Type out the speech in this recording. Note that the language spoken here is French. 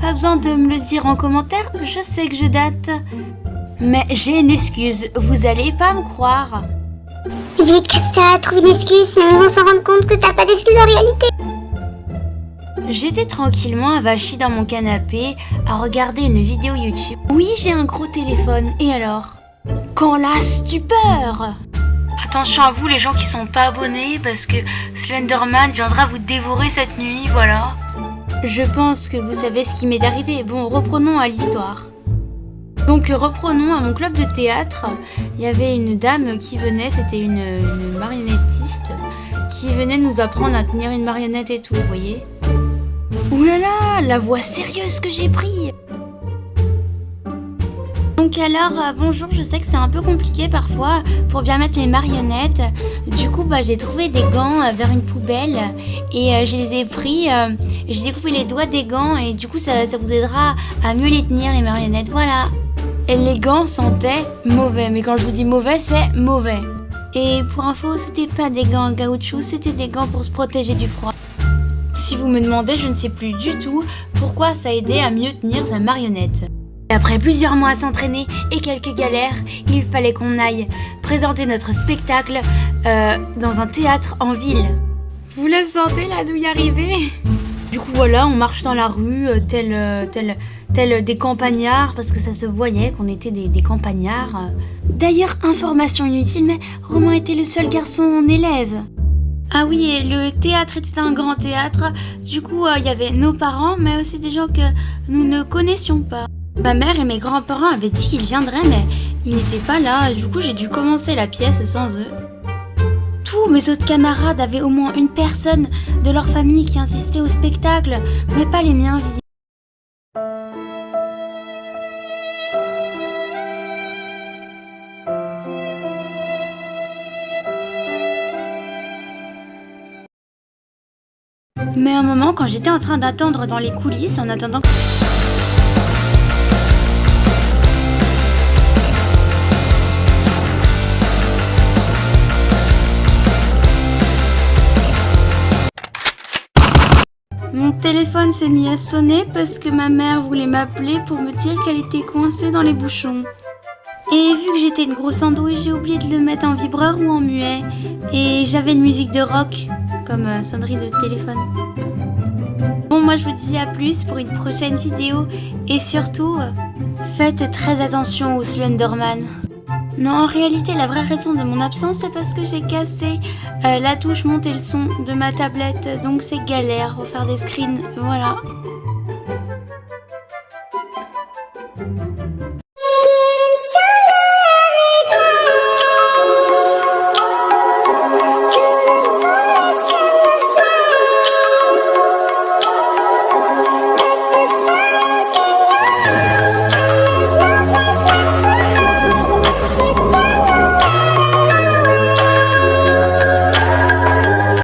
Pas besoin de me le dire en commentaire, je sais que je date. Mais j'ai une excuse, vous allez pas me croire. Vite, Casta, trouve une excuse, sinon ils vont s'en rendre compte que t'as pas d'excuse en réalité. J'étais tranquillement avachie dans mon canapé à regarder une vidéo YouTube. Oui, j'ai un gros téléphone, et alors? Quand la stupeur! Attention à vous les gens qui sont pas abonnés parce que Slenderman viendra vous dévorer cette nuit, voilà. Je pense que vous savez ce qui m'est arrivé. Bon, reprenons à l'histoire. Donc reprenons à mon club de théâtre. Il y avait une dame qui venait, c'était une marionnettiste, qui venait nous apprendre à tenir une marionnette et tout, vous voyez. Ouh là là, la voix sérieuse que j'ai pris. Donc alors, bonjour, je sais que c'est un peu compliqué parfois pour bien mettre les marionnettes. Du coup, j'ai trouvé des gants vers une poubelle et je les ai pris. J'ai découpé les doigts des gants et du coup, ça vous aidera à mieux les tenir, les marionnettes. Voilà. Et les gants sentaient mauvais, mais quand je vous dis mauvais, c'est mauvais. Et pour info, c'était pas des gants en caoutchouc, c'était des gants pour se protéger du froid. Si vous me demandez, je ne sais plus du tout pourquoi ça aidait à mieux tenir sa marionnette. Après plusieurs mois à s'entraîner et quelques galères, il fallait qu'on aille présenter notre spectacle dans un théâtre en ville. Vous la sentez la douille arriver? Du coup voilà, on marche dans la rue tel des campagnards parce que ça se voyait qu'on était des campagnards. D'ailleurs, information inutile, mais Romain était le seul garçon en élève. Ah oui, et le théâtre était un grand théâtre. Du coup, il y avait nos parents, mais aussi des gens que nous ne connaissions pas. Ma mère et mes grands-parents avaient dit qu'ils viendraient, mais ils n'étaient pas là. Du coup, j'ai dû commencer la pièce sans eux. Tous mes autres camarades avaient au moins une personne de leur famille qui insistait au spectacle, mais pas les miens, visiblement. Mais à un moment, quand j'étais en train d'attendre dans les coulisses, en attendant que... Mon téléphone s'est mis à sonner parce que ma mère voulait m'appeler pour me dire qu'elle était coincée dans les bouchons. Et vu que j'étais une grosse andouille, j'ai oublié de le mettre en vibreur ou en muet. Et j'avais une musique de rock comme sonnerie de téléphone. Bon, moi je vous dis à plus pour une prochaine vidéo. Et surtout, faites très attention au Slenderman. Non, en réalité, la vraie raison de mon absence, c'est parce que j'ai cassé la touche monter le son de ma tablette. Donc c'est galère pour faire des screens, voilà.